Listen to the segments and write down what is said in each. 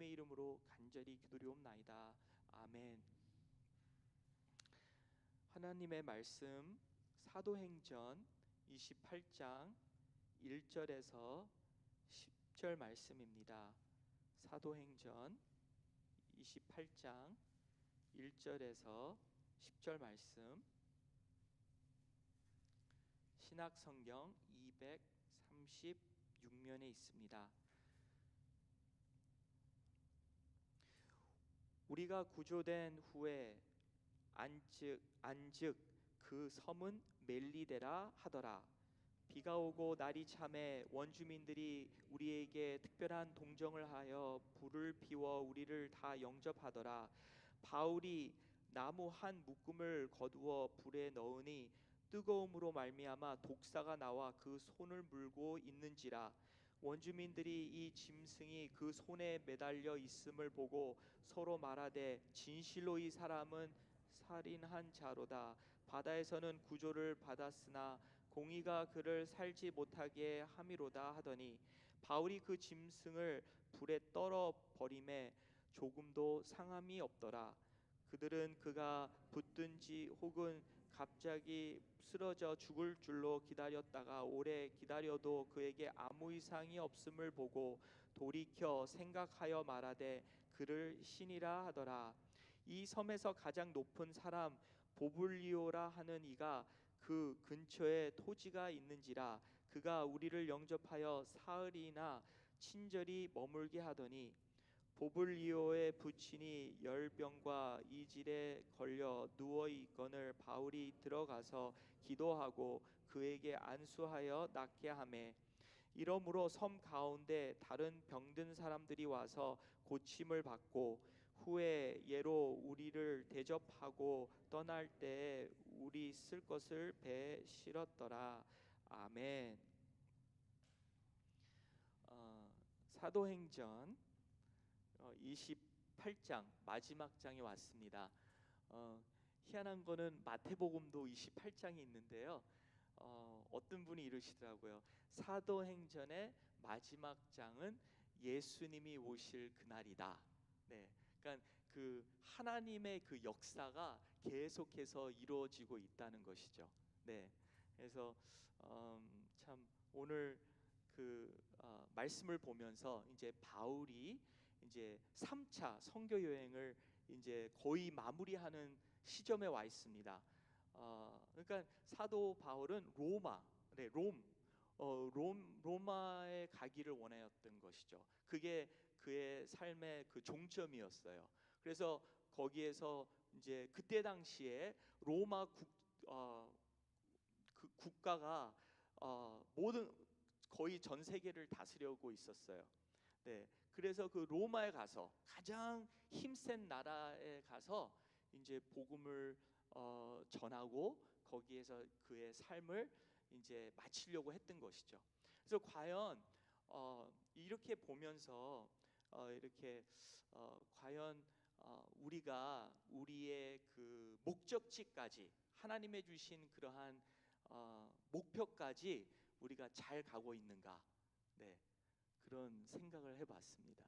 예수님의 이름으로 간절히 기도리옵나이다. 아멘. 하나님의 말씀 사도행전 28장 1절에서 10절 말씀입니다. 사도행전 28장 1절에서 10절 말씀, 신약성경 236면에 있습니다. 우리가 구조된 후에 안즉 그 섬은 멜리데라 하더라. 비가 오고 날이 참해 원주민들이 우리에게 특별한 동정을 하여 불을 피워 우리를 다 영접하더라. 바울이 나무 한 묶음을 거두어 불에 넣으니 뜨거움으로 말미암아 독사가 나와 그 손을 물고 있는지라. 원주민들이 이 짐승이 그 손에 매달려 있음을 보고 서로 말하되 진실로 이 사람은 살인한 자로다. 바다에서는 구조를 받았으나 공의가 그를 살지 못하게 함이로다 하더니 바울이 그 짐승을 불에 떨어 버림에 조금도 상함이 없더라. 그들은 그가 붙든지 혹은 갑자기 쓰러져 죽을 줄로 기다렸다가 오래 기다려도 그에게 아무 이상이 없음을 보고 돌이켜 생각하여 말하되 그를 신이라 하더라. 이 섬에서 가장 높은 사람 보블리오라 하는 이가 그 근처에 토지가 있는지라. 그가 우리를 영접하여 사흘이나 친절히 머물게 하더니 보블리오의 부친이 열병과 이질에 걸려 누워 있거늘 바울이 들어가서 기도하고 그에게 안수하여 낫게 하매 이러므로 섬 가운데 다른 병든 사람들이 와서 고침을 받고 후에 예로 우리를 대접하고 떠날 때에 우리 쓸 것을 배에 실었더라. 아멘. 사도행전 28장 마지막 장에 왔습니다. 희한한 거는 마태복음도 28장이 있는데요. 어떤 분이 이러시더라고요. 사도행전의 마지막 장은 예수님이 오실 그날이다. 네, 그러니까 그 하나님의 그 역사가 계속해서 이루어지고 있다는 것이죠. 네, 그래서 참 오늘 그 말씀을 보면서 이제 바울이 이제 3차 선교 여행을 이제 거의 마무리하는 시점에 와 있습니다. 그러니까 사도 바울은 로마에 가기를 원하였던 것이죠. 그게 그의 삶의 그 종점이었어요. 그래서 거기에서 이제 그때 당시에 로마 그 국가가 모든 거의 전 세계를 다스려오고 있었어요. 네, 그래서 그 로마에 가서 가장 힘센 나라에 가서 이제 복음을 전하고 거기에서 그의 삶을 이제 마치려고 했던 것이죠. 그래서 과연 이렇게 보면서 이렇게 과연 우리가 우리의 그 목적지까지 하나님의 주신 그러한 목표까지 우리가 잘 가고 있는가? 네, 그런 생각을 해봤습니다.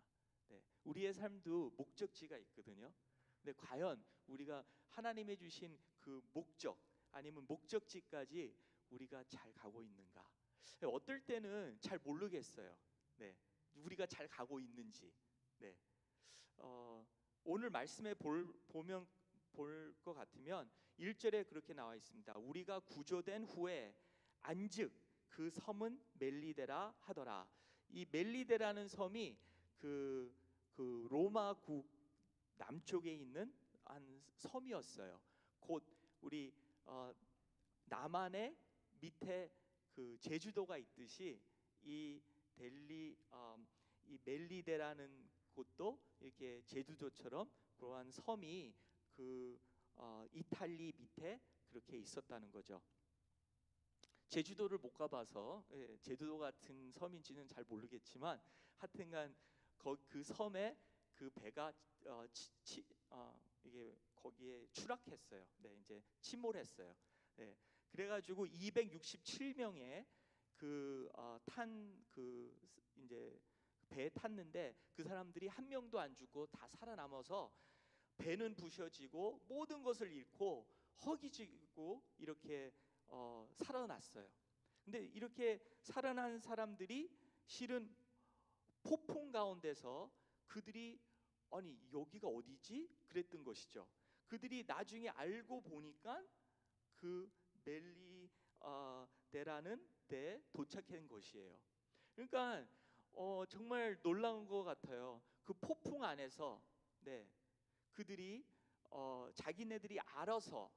네, 우리의 삶도 목적지가 있거든요. 근데 과연 우리가 하나님의 주신 그 목적 아니면 목적지까지 우리가 잘 가고 있는가? 어떨 때는 잘 모르겠어요. 네, 우리가 잘 가고 있는지. 네, 오늘 말씀에 보면 볼 것 같으면 1절에 그렇게 나와 있습니다. 우리가 구조된 후에 안즉 그 섬은 멜리데라 하더라. 이 멜리데라는 섬이 그 로마국 남쪽에 있는 한 섬이었어요. 곧 우리 남한의 밑에 그 제주도가 있듯이 이 멜리데라는 곳도 이렇게 제주도처럼 그러한 섬이 그 이탈리 밑에 그렇게 있었다는 거죠. 제주도를 못 가봐서 제주도 같은 섬인지는 잘 모르겠지만 하여튼간 그 섬에 그 배가 이게 거기에 추락했어요. 네, 이제 침몰했어요. 네, 그래가지고 267명의 그 이제 배에 탔는데 그 사람들이 한 명도 안 죽고 다 살아남아서 배는 부셔지고 모든 것을 잃고 허기지고 이렇게 살아났어요. 근데 이렇게 살아난 사람들이 실은 폭풍 가운데서 그들이 아니 여기가 어디지? 그랬던 것이죠. 그들이 나중에 알고 보니까 그 멜리데라는 데에 도착한 것이에요. 그러니까 정말 놀라운 것 같아요. 그 폭풍 안에서 네, 그들이 자기네들이 알아서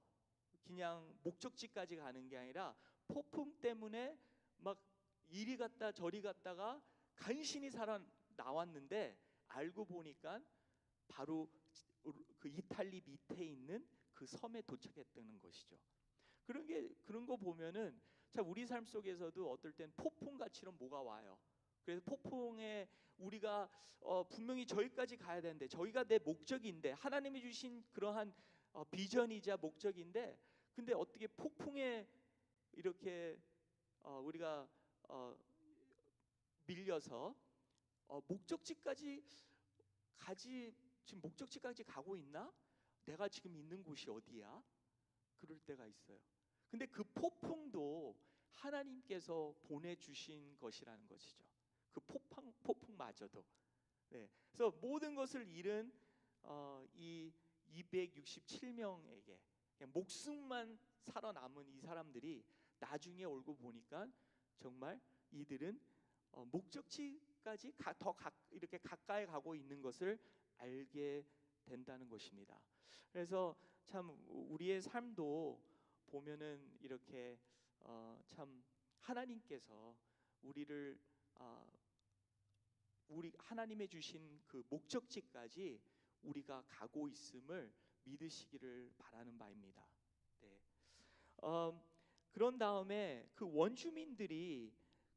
그냥 목적지까지 가는 게 아니라 폭풍 때문에 막 이리 갔다 저리 갔다가 간신히 살아 나왔는데 알고 보니까 바로 그 이탈리 밑에 있는 그 섬에 도착했다는 것이죠. 그런 거 보면은 자 우리 삶 속에서도 어떨 땐 폭풍같이런 뭐가 와요. 그래서 폭풍에 우리가 분명히 저기까지 가야 되는데 저기가 내 목적인데 하나님이 주신 그러한 비전이자 목적인데 근데 어떻게 폭풍에 이렇게 우리가 밀려서 목적지까지 가지 지금 목적지까지 가고 있나? 내가 지금 있는 곳이 어디야? 그럴 때가 있어요. 근데 그 폭풍도 하나님께서 보내주신 것이라는 것이죠. 그 폭풍마저도. 네. 그래서 모든 것을 잃은 이 267명에게 목숨만 살아남은 이 사람들이 나중에 얼고 보니까 정말 이들은 목적지까지 이렇게 가까이 가고 있는 것을 알게 된다는 것입니다. 그래서 참 우리의 삶도 보면은 이렇게 참 하나님께서 우리를 우리 하나님의 주신 그 목적지까지 우리가 가고 있음을 믿으시기를 바라는 바입니다. 네. 그런 다음에 그 원주민들이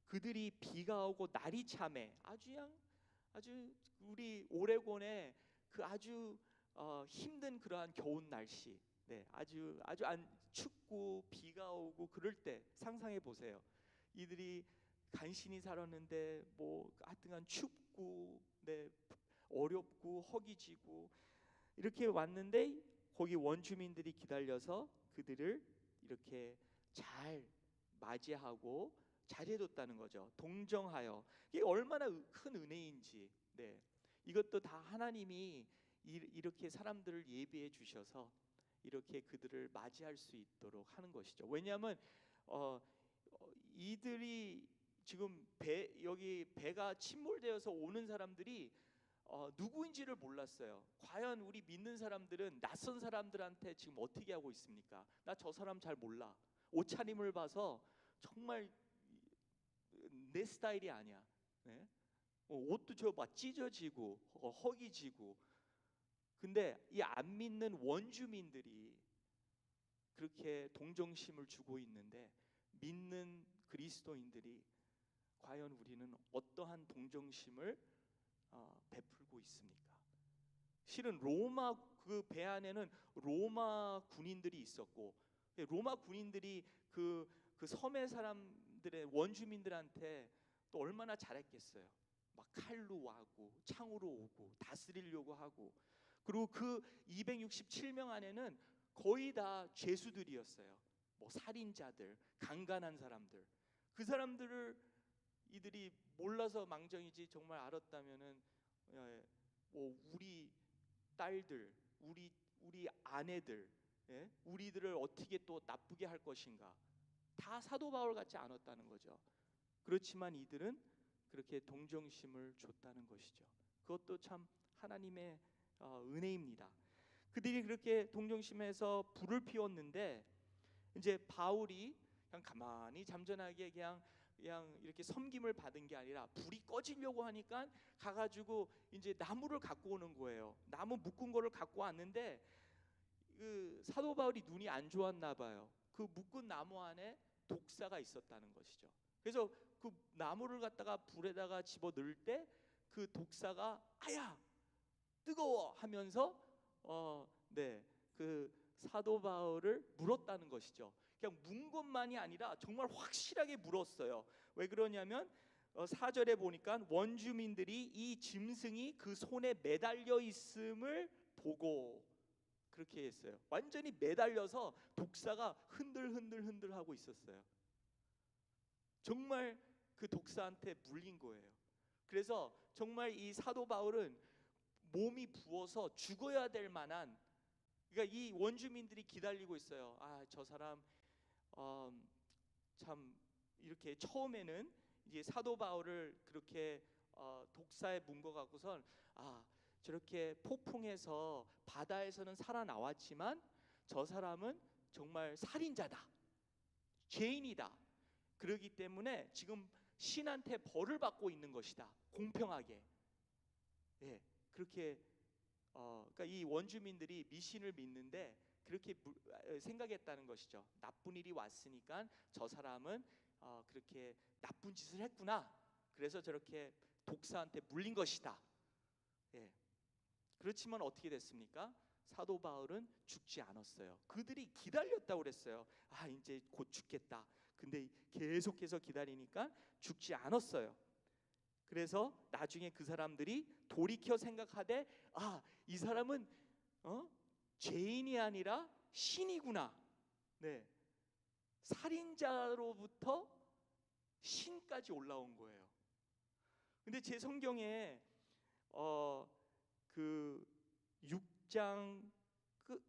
그들이 비가 오고 날이 참해 아주 우리 오레곤의 그 아주 힘든 그러한 겨울 날씨, 네, 아주 안 춥고 비가 오고 그럴 때 상상해 보세요. 이들이 간신히 살았는데 뭐 하여튼간 춥고, 네, 어렵고 허기지고 이렇게 왔는데 거기 원주민들이 기다려서 그들을 이렇게 잘 맞이하고 잘해줬다는 거죠. 동정하여 이게 얼마나 큰 은혜인지. 네, 이것도 다 하나님이 이렇게 사람들을 예비해 주셔서 이렇게 그들을 맞이할 수 있도록 하는 것이죠. 왜냐하면 이들이 지금 여기 배가 침몰되어서 오는 사람들이 누구인지를 몰랐어요. 과연 우리 믿는 사람들은 낯선 사람들한테 지금 어떻게 하고 있습니까? 나 저 사람 잘 몰라. 옷차림을 봐서 정말 내 스타일이 아니야. 네? 옷도 저 막 찢어지고 허기지고. 근데 이 안 믿는 원주민들이 그렇게 동정심을 주고 있는데 믿는 그리스도인들이 과연 우리는 어떠한 동정심을 베풀고 있습니까? 실은 로마 그 배 안에는 로마 군인들이 있었고 로마 군인들이 그 섬의 사람들의 원주민들한테 또 얼마나 잘했겠어요. 막 칼로 와고 창으로 오고 다스리려고 하고 그리고 그 267명 안에는 거의 다 죄수들이었어요. 뭐 살인자들, 강간한 사람들. 그 사람들을 이들이 몰라서 망정이지 정말 알았다면은 뭐 우리 딸들, 우리 아내들, 예? 우리들을 어떻게 또 나쁘게 할 것인가? 다 사도 바울 같지 않았다는 거죠. 그렇지만 이들은 그렇게 동정심을 줬다는 것이죠. 그것도 참 하나님의 은혜입니다. 그들이 그렇게 동정심에서 불을 피웠는데 이제 바울이 그냥 가만히 잠잠하게 그냥 이렇게 섬김을 받은 게 아니라 불이 꺼지려고 하니까 가가지고 이제 나무를 갖고 오는 거예요. 나무 묶은 거를 갖고 왔는데 그 사도 바울이 눈이 안 좋았나 봐요. 그 묶은 나무 안에 독사가 있었다는 것이죠. 그래서 그 나무를 갖다가 불에다가 집어 넣을 때 그 독사가 아야 뜨거워 하면서 그 사도 바울을 물었다는 것이죠. 그냥 문 것만이 아니라 정말 확실하게 물었어요. 왜 그러냐면 4절에 보니까 원주민들이 이 짐승이 그 손에 매달려 있음을 보고 그렇게 했어요. 완전히 매달려서 독사가 흔들 하고 있었어요. 정말 그 독사한테 물린 거예요. 그래서 정말 이 사도 바울은 몸이 부어서 죽어야 될 만한, 그러니까 이 원주민들이 기다리고 있어요. 아, 저 사람 참 이렇게 처음에는 이제 사도 바울을 그렇게 독사에 문 거 갖고선 저렇게 폭풍해서 바다에서는 살아나왔지만 저 사람은 정말 살인자다, 죄인이다. 그러기 때문에 지금 신한테 벌을 받고 있는 것이다, 공평하게. 예, 그렇게 그러니까 이 원주민들이 미신을 믿는데 그렇게 생각했다는 것이죠. 나쁜 일이 왔으니까 저 사람은 그렇게 나쁜 짓을 했구나. 그래서 저렇게 독사한테 물린 것이다. 예. 그렇지만 어떻게 됐습니까? 사도 바울은 죽지 않았어요. 그들이 기다렸다고 그랬어요. 이제 곧 죽겠다. 근데 계속해서 기다리니까 죽지 않았어요. 그래서 나중에 그 사람들이 돌이켜 생각하되 이 사람은 죄인이 아니라 신이구나. 네, 살인자로부터 신까지 올라온 거예요. 근데 제 성경에 그 6장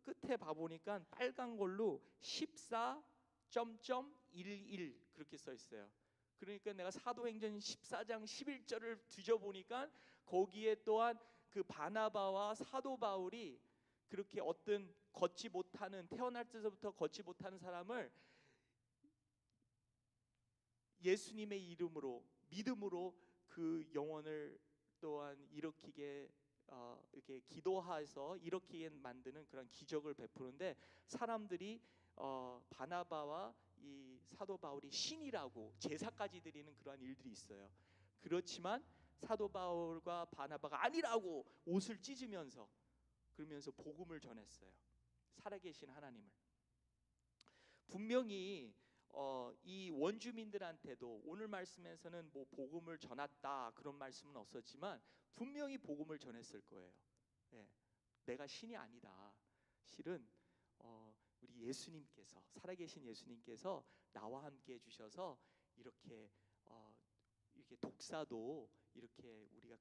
끝에 봐보니까 빨간 걸로 14.11 그렇게 써 있어요. 그러니까 내가 사도행전 14장 11절을 뒤져보니까 거기에 또한 그 바나바와 사도 바울이 그렇게 어떤 걷지 못하는, 태어날 때부터 걷지 못하는 사람을 예수님의 이름으로, 믿음으로 그 영혼을 또한 일으키게 이렇게 기도해서 일으키게 만드는 그런 기적을 베푸는데, 사람들이 바나바와 이 사도 바울이 신이라고 제사까지 드리는 그러한 일들이 있어요. 그렇지만 사도 바울과 바나바가 아니라고 옷을 찢으면서 그러면서 복음을 전했어요. 살아계신 하나님을. 분명히 이 원주민들한테도 오늘 말씀에서는 뭐 복음을 전했다 그런 말씀은 없었지만 분명히 복음을 전했을 거예요. 예, 내가 신이 아니다. 실은 우리 예수님께서, 살아계신 예수님께서 나와 함께 해주셔서 이렇게 독사도 이렇게 우리가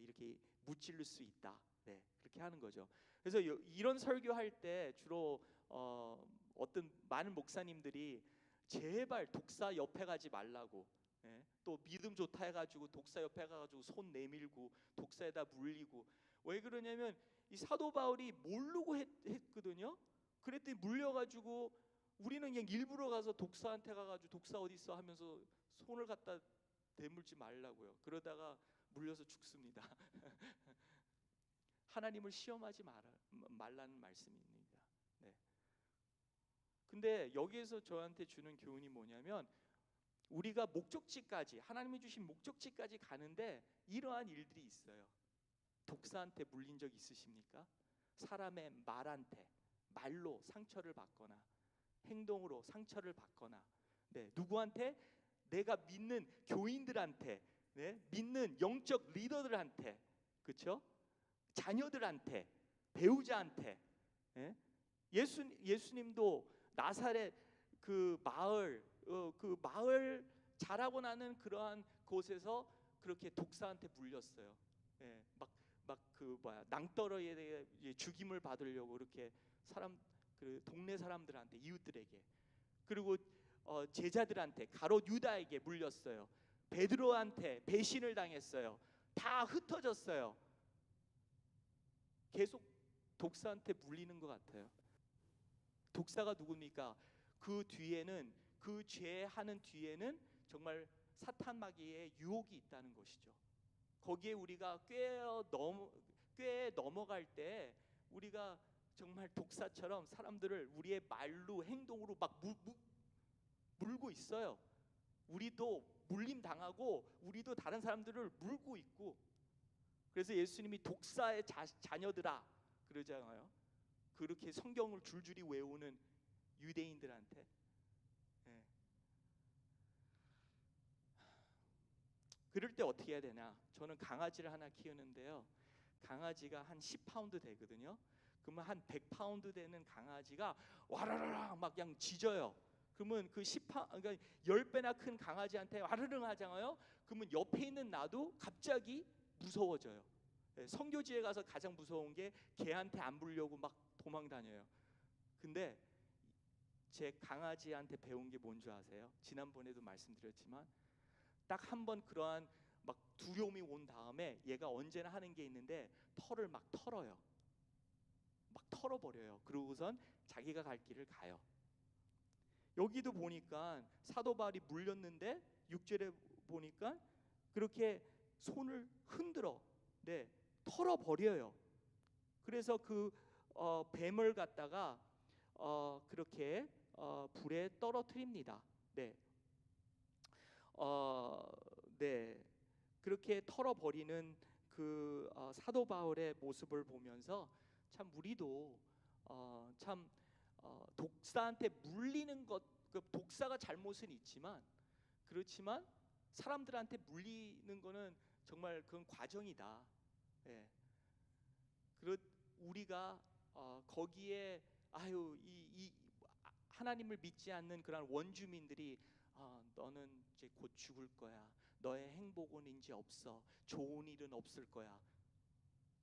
이렇게 무찌를 수 있다. 네, 그렇게 하는 거죠. 그래서 이런 설교할 때 주로 어떤 많은 목사님들이 제발 독사 옆에 가지 말라고, 또 믿음 좋다 해가지고 독사 옆에 가가지고 손 내밀고 독사에다 물리고, 왜 그러냐면 이 사도 바울이 모르고 했거든요. 그랬더니 물려가지고 우리는 그냥 일부러 가서 독사한테 가가지고 독사 어디 있어 하면서 손을 갖다 대물지 말라고요. 그러다가 물려서 죽습니다. 하나님을 시험하지 말라는 말씀입니다. 네. 근데 여기에서 저한테 주는 교훈이 뭐냐면, 우리가 목적지까지, 하나님이 주신 목적지까지 가는데 이러한 일들이 있어요. 독사한테 물린 적 있으십니까? 사람의 말로 상처를 받거나 행동으로 상처를 받거나, 누구한테? 내가 믿는 교인들한테, 믿는 영적 리더들한테, 그렇죠? 자녀들한테, 배우자한테. 예수님도 나사렛 그 마을 자라고 나는 그러한 곳에서 그렇게 독사한테 물렸어요. 낭떠러리에 죽임을 받으려고 그렇게 그 동네 사람들한테, 이웃들에게, 그리고 제자들한테, 가롯 유다에게 물렸어요. 베드로한테 배신을 당했어요. 다 흩어졌어요. 계속 독사한테 물리는 것 같아요. 독사가 누굽니까? 그 뒤에는, 그 죄하는 뒤에는 정말 사탄 마귀의 유혹이 있다는 것이죠. 거기에 우리가 꽤 넘어갈 때 우리가 정말 독사처럼 사람들을 우리의 말로, 행동으로 막 물고 있어요. 우리도 물림 당하고 우리도 다른 사람들을 물고 있고. 그래서 예수님이 독사의 자녀들아 그러잖아요. 그렇게 성경을 줄줄이 외우는 유대인들한테. 그럴 때 어떻게 해야 되냐? 저는 강아지를 하나 키우는데요. 강아지가 한 10파운드 되거든요. 그러면 한 100파운드 되는 강아지가 와라라라 막 그냥 짖어요. 그러면 그 10그러니까 10배나 큰 강아지한테 와르릉 하잖아요. 그러면 옆에 있는 나도 갑자기 무서워져요. 선교지에 가서 가장 무서운 게 개한테 안 물려고 막 도망 다녀요. 근데 제 강아지한테 배운 게 뭔지 아세요? 지난번에도 말씀드렸지만 딱 한 번 그러한 막 두려움이 온 다음에 얘가 언제나 하는 게 있는데 털을 막 털어요. 막 털어버려요. 그러고선 자기가 갈 길을 가요. 여기도 보니까 사도 바울이 물렸는데 6절에 보니까 그렇게 손을 흔들어 털어버려요. 그래서 그 뱀을 갖다가 그렇게 불에 떨어뜨립니다. 네. 네. 그렇게 털어버리는 그 사도 바울의 모습을 보면서 참 우리도 참 독사한테 물리는 것, 그 독사가 잘못은 있지만 그렇지만 사람들한테 물리는 거는 정말 그건 과정이다. 예. 우리가 거기에 아유 이 하나님을 믿지 않는 그런 원주민들이 너는 이제 곧 죽을 거야. 너의 행복은 이제 없어. 좋은 일은 없을 거야.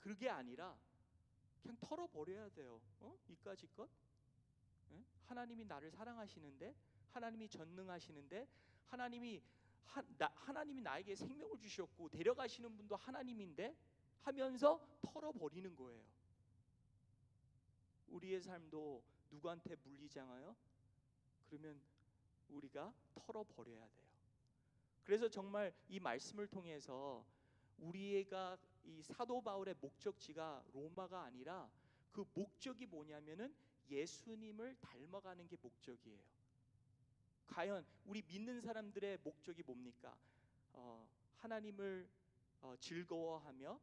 그게 아니라 그냥 털어버려야 돼요. 이까짓 것? 예? 하나님이 나를 사랑하시는데, 하나님이 전능하시는데, 하나님이 나에게 생명을 주셨고 데려가시는 분도 하나님인데 하면서 털어버리는 거예요. 우리의 삶도 누구한테 물리잖아요. 그러면 우리가 털어버려야 돼요. 그래서 정말 이 말씀을 통해서 우리가 이 사도 바울의 목적지가 로마가 아니라 그 목적이 뭐냐면은 예수님을 닮아가는 게 목적이에요. 과연 우리 믿는 사람들의 목적이 뭡니까? 하나님을 즐거워하며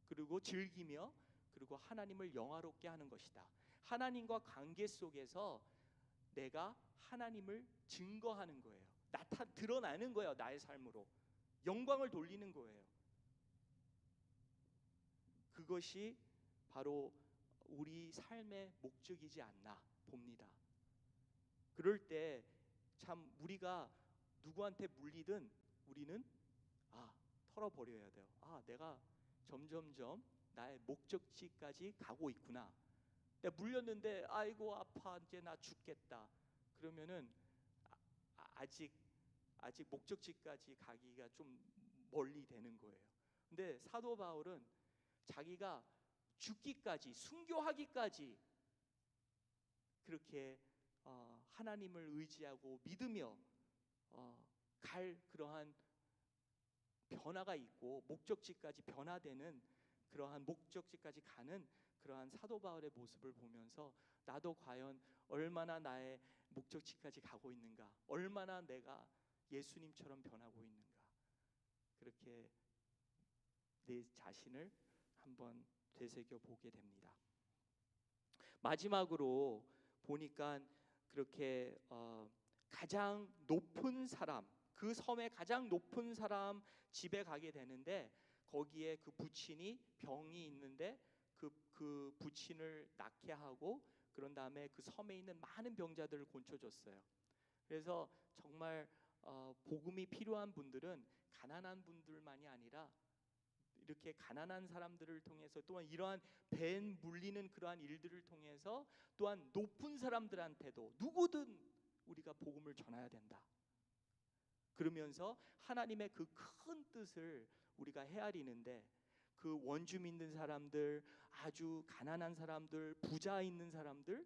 그리고 즐기며 그리고 하나님을 영화롭게 하는 것이다. 하나님과 관계 속에서 내가 하나님을 증거하는 거예요. 드러나는 거예요. 나의 삶으로 영광을 돌리는 거예요. 그것이 바로 우리 삶의 목적이지 않나 봅니다. 그럴 때 참 우리가 누구한테 물리든 우리는 털어버려야 돼요. 내가 점점점 나의 목적지까지 가고 있구나. 내가 물렸는데 아이고 아파 이제 나 죽겠다. 그러면은 아직 목적지까지 가기가 좀 멀리 되는 거예요. 근데 사도 바울은 자기가 죽기까지 순교하기까지 그렇게 하나님을 의지하고 믿으며 갈 그러한 변화가 있고 목적지까지 변화되는 그러한 목적지까지 가는 그러한 사도 바울의 모습을 보면서 나도 과연 얼마나 나의 목적지까지 가고 있는가, 얼마나 내가 예수님처럼 변하고 있는가, 그렇게 내 자신을 한번 되새겨 보게 됩니다. 마지막으로 보니까 그렇게 가장 높은 사람, 그 섬의 가장 높은 사람 집에 가게 되는데 거기에 그 부친이 병이 있는데 그 부친을 낫게 하고 그런 다음에 그 섬에 있는 많은 병자들을 고쳐줬어요. 그래서 정말 복음이 필요한 분들은 가난한 분들만이 아니라 이렇게 가난한 사람들을 통해서 또한 이러한 뱀 물리는 그러한 일들을 통해서 또한 높은 사람들한테도 누구든 우리가 복음을 전해야 된다. 그러면서 하나님의 그 큰 뜻을 우리가 헤아리는데 그 원주 믿는 사람들, 아주 가난한 사람들, 부자 있는 사람들,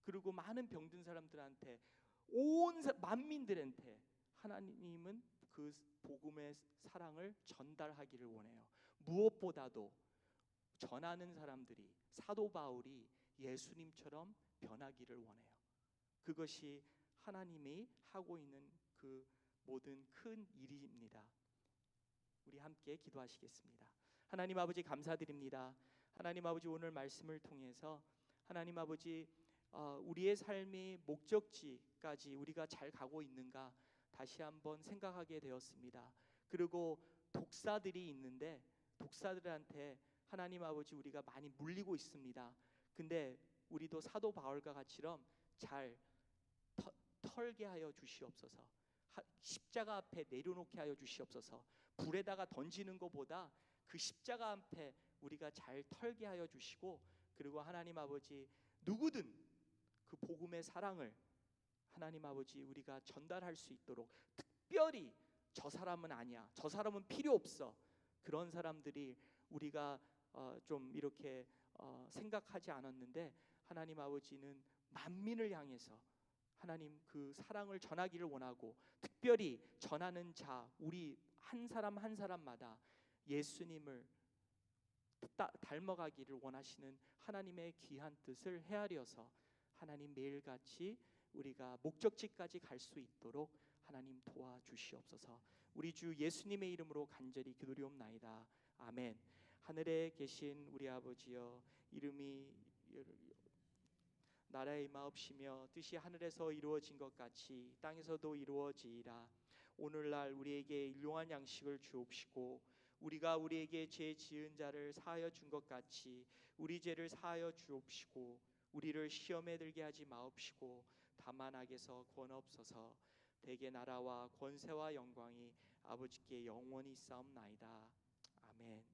그리고 많은 병든 사람들한테 온 만민들한테 하나님은 그 복음의 사랑을 전달하기를 원해요. 무엇보다도 전하는 사람들이 사도 바울이 예수님처럼 변하기를 원해요. 그것이 하나님이 하고 있는 그 모든 큰 일입니다. 우리 함께 기도하시겠습니다. 하나님 아버지 감사드립니다. 하나님 아버지 오늘 말씀을 통해서 하나님 아버지 우리의 삶의 목적지까지 우리가 잘 가고 있는가 다시 한번 생각하게 되었습니다. 그리고 독사들이 있는데 독사들한테 하나님 아버지 우리가 많이 물리고 있습니다. 근데 우리도 사도 바울과 같이럼 잘 털게 하여 주시옵소서. 십자가 앞에 내려놓게 하여 주시옵소서. 불에다가 던지는 것보다 그 십자가 앞에 우리가 잘 털게 하여 주시고, 그리고 하나님 아버지 누구든 그 복음의 사랑을 하나님 아버지 우리가 전달할 수 있도록, 특별히 저 사람은 아니야, 저 사람은 필요 없어, 그런 사람들이 우리가 좀 이렇게 생각하지 않았는데 하나님 아버지는 만민을 향해서 하나님 그 사랑을 전하기를 원하고, 특별히 전하는 자 우리 한 사람 한 사람마다 예수님을 닮아가기를 원하시는 하나님의 귀한 뜻을 헤아려서 하나님 매일같이 우리가 목적지까지 갈 수 있도록 하나님 도와주시옵소서. 우리 주 예수님의 이름으로 간절히 기도리옵나이다. 아멘. 하늘에 계신 우리 아버지여, 이름이 나라의 임하옵시며 뜻이 하늘에서 이루어진 것 같이 땅에서도 이루어지이다. 오늘날 우리에게 일용할 양식을 주옵시고, 우리가 우리에게 죄 지은 자를 사하여 준 것 같이 우리 죄를 사하여 주옵시고, 우리를 시험에 들게 하지 마옵시고 다만 악에서 구원하옵소서. 대개 나라와 권세와 영광이 아버지께 영원히 있사옵나이다. 아멘.